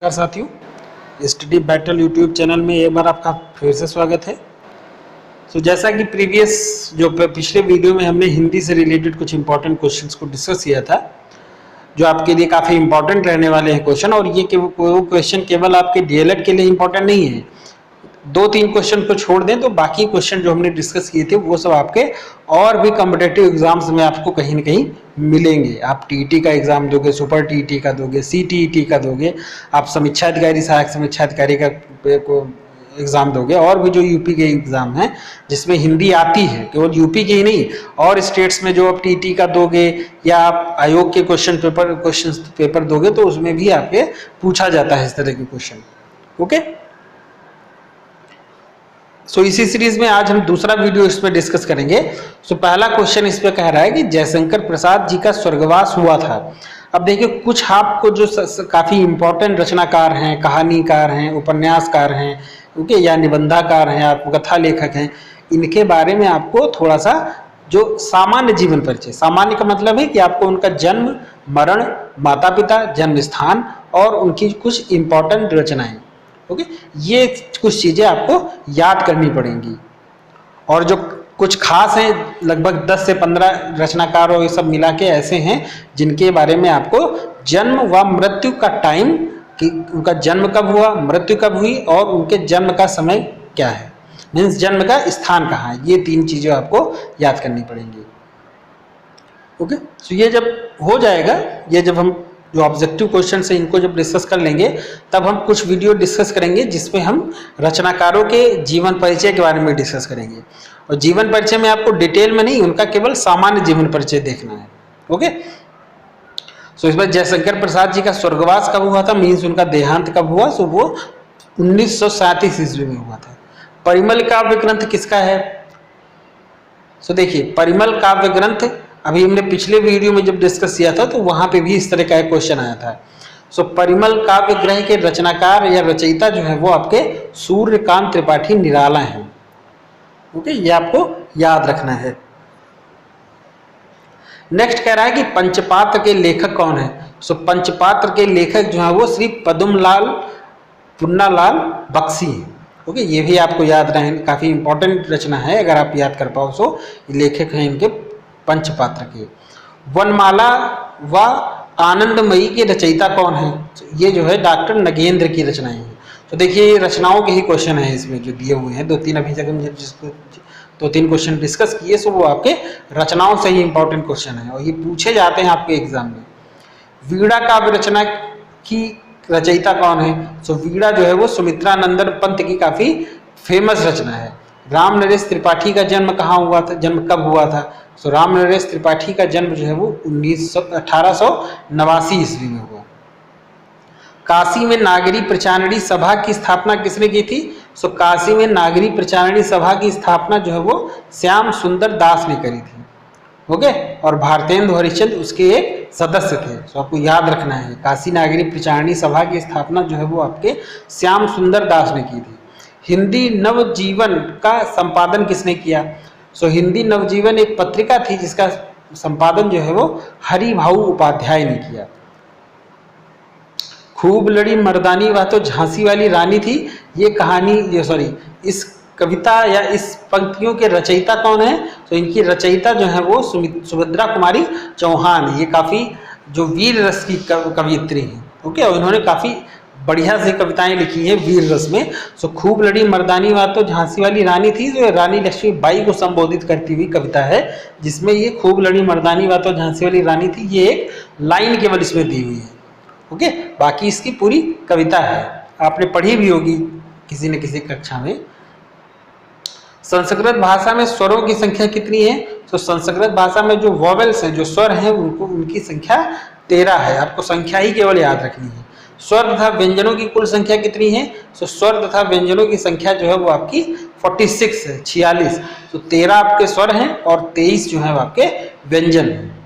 नमस्कार साथियों, study battle YouTube channel में एक बार आपका फिर से स्वागत है। जैसा कि पिछले वीडियो में हमने हिंदी से रिलेटेड कुछ इंपॉर्टेंट क्वेश्चंस को डिस्कस किया था, जो आपके लिए काफ़ी इंपॉर्टेंट रहने वाले हैं क्वेश्चन। और ये वो क्वेश्चन केवल आपके डीएलएड के लिए इंपॉर्टेंट नहीं है। 2-3 क्वेश्चन को छोड़ दें तो बाकी क्वेश्चन जो हमने डिस्कस किए थे वो सब आपके और भी कॉम्पिटिटिव एग्जाम्स में आपको कहीं ना कहीं मिलेंगे। आप टीईटी का एग्जाम दोगे, सुपर टीईटी का दोगे, सीटीईटी का दोगे, आप समीक्षा अधिकारी, सहायक समीक्षा अधिकारी का एग्जाम दोगे, और भी जो यूपी के एग्जाम हैं जिसमें हिंदी आती है, केवल यूपी के ही नहीं, और स्टेट्स में जो आप टीईटी का दोगे या आप आयोग के क्वेश्चन पेपर दोगे तो उसमें भी आपके पूछा जाता है इस तरह के क्वेश्चन। ओके, इसी सीरीज में आज हम दूसरा वीडियो इस पर डिस्कस करेंगे। पहला क्वेश्चन इस पे कह रहा है कि जयशंकर प्रसाद जी का स्वर्गवास हुआ था। अब देखिए, कुछ आपको जो काफी इंपॉर्टेंट रचनाकार हैं, कहानीकार हैं, उपन्यासकार हैं, ओके, या निबंधाकार हैं, आत्मकथा लेखक हैं, इनके बारे में आपको थोड़ा सा जो सामान्य जीवन परिचय, सामान्य का मतलब है कि आपको उनका जन्म, मरण, माता पिता, जन्म स्थान और उनकी कुछ इंपॉर्टेंट रचनाएं, ओके, ये कुछ चीजें आपको याद करनी पड़ेंगी। और जो कुछ खास हैं, लगभग 10 से 15 रचनाकार और ये सब मिला के ऐसे हैं जिनके बारे में आपको जन्म व मृत्यु का टाइम, कि उनका जन्म कब हुआ, मृत्यु कब हुई और उनके जन्म का समय क्या है, मीन्स जन्म का स्थान कहाँ है, ये 3 चीजें आपको याद करनी पड़ेंगी। ओके, ये जब हो जाएगा, ये जब हम जो ऑब्जेक्टिव क्वेश्चन है इनको जब डिस्कस कर लेंगे, तब हम कुछ वीडियो डिस्कस करेंगे जिसमें हम रचनाकारों के जीवन परिचय के बारे में डिस्कस करेंगे। और जीवन परिचय में आपको डिटेल में नहीं, उनका केवल सामान्य जीवन परिचय देखना है। ओके, इस बार जयशंकर प्रसाद जी का स्वर्गवास कब हुआ था, मीन्स उनका देहांत कब हुआ, वो 1937 ईस्वी में हुआ था। परिमल काव्य ग्रंथ किसका है? देखिए, परिमल काव्य ग्रंथ अभी हमने पिछले वीडियो में जब डिस्कस किया था तो वहां पे भी इस तरह का एक क्वेश्चन आया था। परिमल काव्य ग्रंथ के रचनाकार या रचयिता जो है वो आपके सूर्यकांत त्रिपाठी निराला हैं। ओके, ये आपको याद रखना है। नेक्स्ट कह रहा है कि पंचपात्र के लेखक कौन है? पंचपात्र के लेखक जो है वो श्री पद्मलाल पुन्नालाल बख्शी हैं। ओके, ये भी आपको याद रहे, काफी इंपॉर्टेंट रचना है, अगर आप याद कर पाओ तो लेखक हैं इनके पंचपात्र के। वनमाला व आनंदमयी के रचयिता कौन है? ये जो है डॉक्टर नगेंद्र की रचनाएं हैं। देखिए, ये रचनाओं के ही क्वेश्चन है इसमें जो दिए हुए हैं। 2-3 अभी तक हम जिसको 2-3 क्वेश्चन डिस्कस किए, सो वो आपके रचनाओं से ही इंपॉर्टेंट क्वेश्चन है और ये पूछे जाते हैं आपके एग्जाम में। वीणा काव्य रचना की रचयिता कौन है? वीणा जो है वो सुमित्रानंदन पंत की काफी फेमस रचना है। राम नरेश त्रिपाठी का जन्म कहाँ हुआ था, जन्म कब हुआ था? राम नरेश त्रिपाठी का जन्म जो है वो 1889 ईस्वी में हुआ। काशी में नागरी प्रचारणी सभा की स्थापना किसने की थी? काशी में नागरी प्रचारणी सभा की स्थापना जो है वो श्याम सुंदर दास ने करी थी। ओके, और भारतेंदु हरिश्चंद्र उसके एक सदस्य थे। आपको याद रखना है, काशी नागरी प्रचारणी सभा की स्थापना जो है वो आपके श्याम सुंदर दास ने की थी। हिंदी नवजीवन का संपादन किसने किया? हिंदी नवजीवन एक पत्रिका थी जिसका संपादन जो है वो हरिभाऊ उपाध्याय ने किया। खूब लड़ी मर्दानी वह तो झांसी वाली रानी थी, ये कहानी, इस कविता या इस पंक्तियों के रचयिता कौन है? इनकी रचयिता जो है वो सुभद्रा कुमारी चौहान। ये काफी जो वीर रस की कवियत्री हैं। ओके, और इन्होंने काफी बढ़िया से कविताएं लिखी हैं वीर रस में। खूब लड़ी मर्दानी बात तो झांसी वाली रानी थी, जो रानी लक्ष्मीबाई को संबोधित करती हुई कविता है, जिसमें ये खूब लड़ी मर्दानी बात तो झांसी वाली रानी थी, ये एक लाइन केवल इसमें दी हुई है। ओके, बाकी इसकी पूरी कविता है, आपने पढ़ी भी होगी किसी न किसी कक्षा में। संस्कृत भाषा में स्वरों की संख्या कितनी है? संस्कृत भाषा में जो वॉवेल्स हैं, जो स्वर हैं, उनकी संख्या 13 है। आपको संख्या ही केवल याद रखनी है। स्वर तथा व्यंजनों की कुल संख्या कितनी है? स्वर तथा व्यंजनों की संख्या जो है वो आपकी 46 है, 46। 13 आपके स्वर हैं और 23 जो है वो आपके व्यंजन हैं।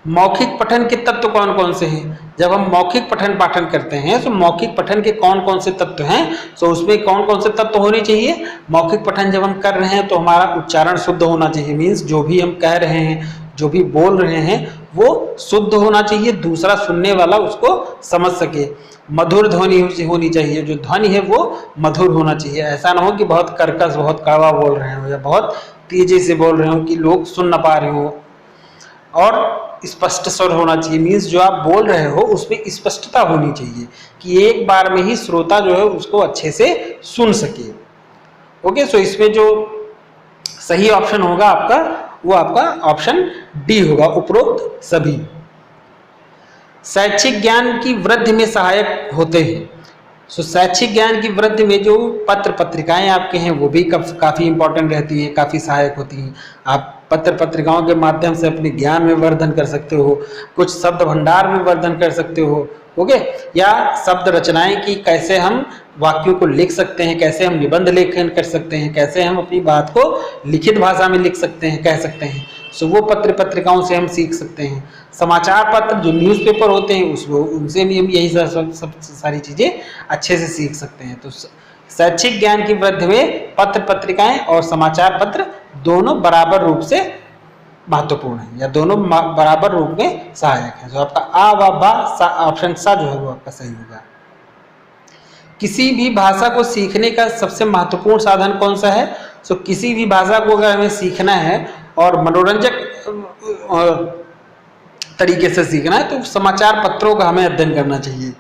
मौखिक पठन के तत्व कौन कौन से हैं? जब हम मौखिक पठन पाठन करते हैं तो मौखिक पठन के कौन कौन से तत्व हैं? उसमें कौन कौन से तत्व होने चाहिए? मौखिक पठन जब हम कर रहे हैं तो हमारा उच्चारण शुद्ध होना चाहिए, मीन्स जो भी हम कह रहे हैं, जो भी बोल रहे हैं वो शुद्ध होना चाहिए, दूसरा सुनने वाला उसको समझ सके। मधुर ध्वनि होनी चाहिए, जो ध्वनि है वो मधुर होना चाहिए। ऐसा ना हो कि बहुत कर्कश, बहुत कड़वा बोल रहे हो या बहुत तेजी से बोल रहे हो कि लोग सुन ना पा रहे हो। और स्पष्ट स्वर होना चाहिए, मीन्स जो आप बोल रहे हो उसमें स्पष्टता होनी चाहिए कि एक बार में ही श्रोता जो है उसको अच्छे से सुन सके। ओके, सो इसमें जो सही ऑप्शन होगा आपका, वो आपका ऑप्शन डी होगा, उपरोक्त सभी। शैक्षिक ज्ञान की वृद्धि में सहायक होते हैं। सो शैक्षिक ज्ञान की वृद्धि में जो पत्र पत्रिकाएं आपके हैं वो भी काफ़ी इंपॉर्टेंट रहती हैं, काफ़ी सहायक होती हैं। आप पत्र पत्रिकाओं के माध्यम से अपने ज्ञान में वर्धन कर सकते हो, कुछ शब्द भंडार में वर्धन कर सकते हो। ओके, या शब्द रचनाएं की कैसे हम वाक्यों को लिख सकते हैं, कैसे हम निबंध लेखन कर सकते हैं, कैसे हम अपनी बात को लिखित भाषा में लिख सकते हैं, कह सकते हैं। सो वो पत्र पत्रिकाओं से हम सीख सकते हैं। समाचार पत्र जो न्यूज़पेपर होते हैं उसको, उनसे भी हम यही सब सारी चीज़ें अच्छे से सीख सकते हैं। तो शैक्षिक ज्ञान की वृद्धि में पत्र पत्रिकाएं और समाचार पत्र दोनों बराबर रूप से महत्वपूर्ण है, या दोनों बराबर रूप में सहायक है। जो आपका आ व बा ऑप्शन सा जो है वो आपका सही होगा। किसी भी भाषा को सीखने का सबसे महत्वपूर्ण साधन कौन सा है? सो किसी भी भाषा को अगर हमें सीखना है और मनोरंजक तरीके से सीखना है तो समाचार पत्रों का हमें अध्ययन करना चाहिए।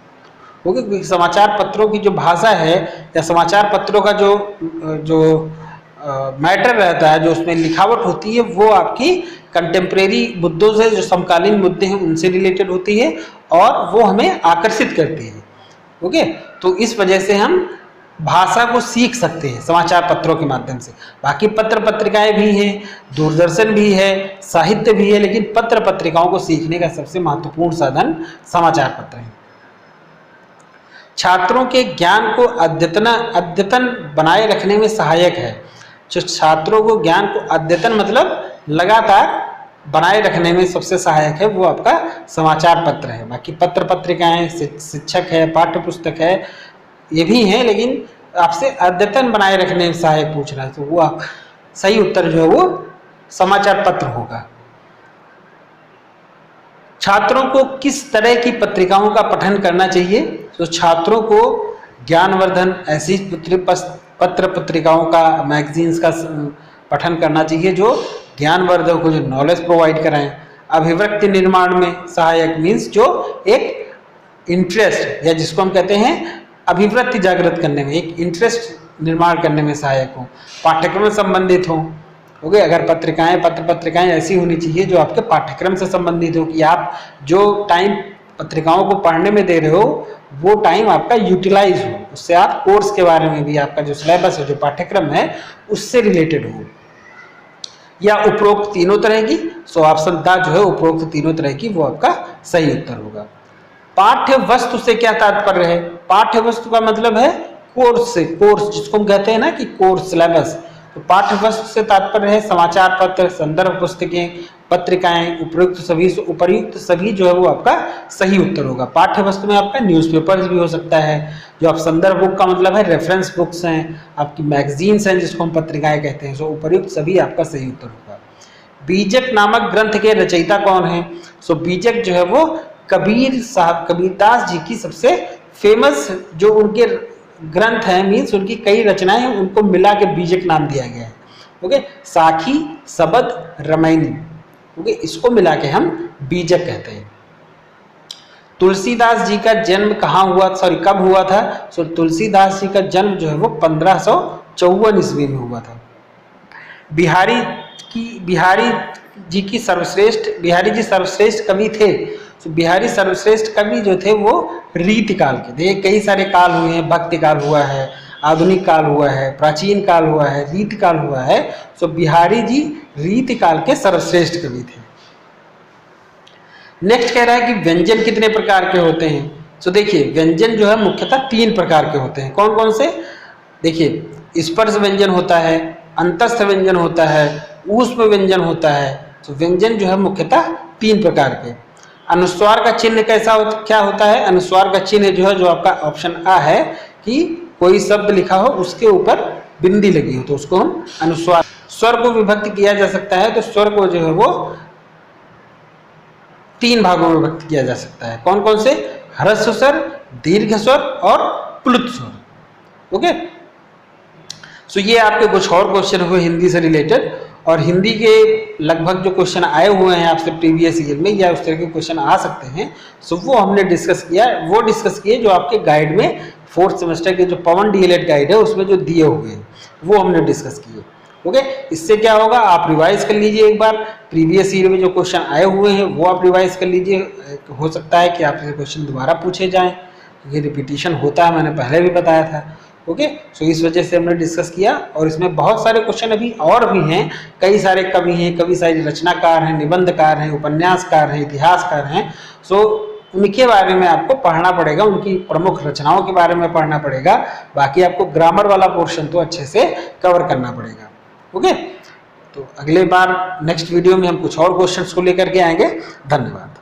क्योंकि समाचार पत्रों की जो भाषा है या समाचार पत्रों का जो मैटर रहता है, जो उसमें लिखावट होती है, वो आपकी कंटेम्प्रेरी मुद्दों से, जो समकालीन मुद्दे हैं उनसे रिलेटेड होती है और वो हमें आकर्षित करती है। ओके, तो इस वजह से हम भाषा को सीख सकते हैं समाचार पत्रों के माध्यम से। बाकी पत्र पत्रिकाएं भी हैं, दूरदर्शन भी है, साहित्य भी है, लेकिन पत्र पत्रिकाओं को सीखने का सबसे महत्वपूर्ण साधन समाचार पत्र है। छात्रों के ज्ञान को अद्यतन बनाए रखने में सहायक है। जो छात्रों को ज्ञान को अद्यतन मतलब लगातार बनाए रखने में सबसे सहायक है वो आपका समाचार पत्र है। बाकी पत्र पत्रिकाएं, शिक्षक है, पाठ्य पुस्तक है, ये भी हैं, लेकिन आपसे अद्यतन बनाए रखने में सहायक पूछ रहा है तो वो आप सही उत्तर जो है वो समाचार पत्र होगा। छात्रों को किस तरह की पत्रिकाओं का पठन करना चाहिए? तो छात्रों को ज्ञानवर्धन ऐसी पत्र पत्रिकाओं का, मैगजीन्स का पठन करना चाहिए जो ज्ञानवर्धक को, जो नॉलेज प्रोवाइड कराएं। अभिव्यक्ति निर्माण में सहायक मीन्स जो एक इंटरेस्ट, या जिसको हम कहते हैं अभिवृत्ति जागृत करने में, एक इंटरेस्ट निर्माण करने में सहायक हो। पाठ्यक्रम से संबंधित हो। ओके, अगर पत्र पत्रिकाएं ऐसी होनी चाहिए जो आपके पाठ्यक्रम से संबंधित हो, कि आप जो टाइम पत्रिकाओं को पढ़ने में दे रहे हो वो टाइम आपका यूटिलाइज हो, उससे आप कोर्स के बारे में भी, आपका जो सिलेबस है, जो पाठ्यक्रम है, उससे रिलेटेड हो। या उपरोक्त तीनों तरह की। सो ऑप्शन द जो है उपरोक्त तीनों तरह की, वो आपका सही उत्तर होगा। पाठ्य वस्तु से क्या तात्पर्य है? पाठ्य वस्तु का मतलब है कोर्स से, कोर्स जिसको हम कहते हैं ना कि कोर्स सिलेबस। तो पाठ्य वस्तु से तात्पर्य है समाचार पत्र, संदर्भ पुस्तकें, पत्रिकाएं, उपर्युक्त सभी जो है वो आपका सही उत्तर होगा। पाठ्य वस्तु में आपका न्यूज़पेपर्स भी हो सकता है, जो आप संदर्भ बुक का मतलब है रेफरेंस बुक्स हैं, आपकी मैगजीन्स हैं जिसको हम पत्रिकाएं कहते हैं। सो उपर्युक्त सभी आपका सही उत्तर होगा। बीजक नामक ग्रंथ के रचयिता कौन है? सो बीजक जो है वो कबीरदास जी की सबसे फेमस जो उनके ग्रंथ हैं, मीन्स उनकी कई रचनाएं हैं, उनको मिला के बीजक नाम दिया गया है। ओके, साखी, सबद, रामायणी, ओके, इसको मिला के हम बीजक कहते हैं। तुलसीदास जी का जन्म कहाँ हुआ, कब हुआ था? सो तुलसीदास जी का जन्म जो है वो 1554 ईस्वी में हुआ था। बिहारी जी सर्वश्रेष्ठ कवि थे। तो बिहारी सर्वश्रेष्ठ कवि जो थे वो रीति काल के थे। कई सारे काल हुए हैं, भक्ति काल हुआ है, आधुनिक काल हुआ है, प्राचीन काल हुआ है, रीति काल हुआ है। तो बिहारी जी रीति काल के सर्वश्रेष्ठ कवि थे। नेक्स्ट कह रहा है कि व्यंजन कितने प्रकार के होते हैं? तो देखिए, व्यंजन जो है मुख्यतः 3 प्रकार के होते हैं। कौन कौन से? देखिए, स्पर्श व्यंजन होता है, अंतस्थ व्यंजन होता है, ऊष्म व्यंजन होता है। तो व्यंजन जो है मुख्यतः 3 प्रकार के। अनुस्वार का चिन्ह क्या होता है? अनुस्वार का चिन्ह जो है, जो आपका ऑप्शन आ है, कि कोई शब्द लिखा हो उसके ऊपर बिंदी लगी हो तो उसको हम अनुस्वार। स्वर को विभक्त किया जा सकता है, तो स्वर को जो है वो 3 भागों में व्यक्त किया जा सकता है। कौन कौन से? ह्रस्व स्वर, दीर्घ स्वर और प्लुत स्वर। ओके, सो ये आपके कुछ और क्वेश्चन हुए हिंदी से रिलेटेड, और हिंदी के लगभग जो क्वेश्चन आए हुए हैं आपसे प्रीवियस ईयर में या उस तरह के क्वेश्चन आ सकते हैं, सो वो हमने डिस्कस किया, वो डिस्कस किए जो आपके गाइड में 4th सेमेस्टर के जो पवन डीएलएड गाइड है उसमें जो दिए हुए हैं वो हमने डिस्कस किए। ओके, इससे क्या होगा, आप रिवाइज कर लीजिए एक बार, प्रीवियस ईयर में जो क्वेश्चन आए हुए हैं वो आप रिवाइज कर लीजिए। हो सकता है कि आपसे क्वेश्चन दोबारा पूछे जाएं, क्योंकि रिपीटिशन होता है, मैंने पहले भी बताया था। ओके, सो इस वजह से हमने डिस्कस किया, और इसमें बहुत सारे क्वेश्चन अभी और भी हैं, कई सारे कवि हैं, कई सारे रचनाकार हैं, निबंधकार हैं, उपन्यासकार हैं, इतिहासकार हैं। सो उनके बारे में आपको पढ़ना पड़ेगा, उनकी प्रमुख रचनाओं के बारे में पढ़ना पड़ेगा, बाकी आपको ग्रामर वाला पोर्शन तो अच्छे से कवर करना पड़ेगा। ओके, तो अगले बार नेक्स्ट वीडियो में हम कुछ और क्वेश्चंस को लेकर के आएंगे। धन्यवाद।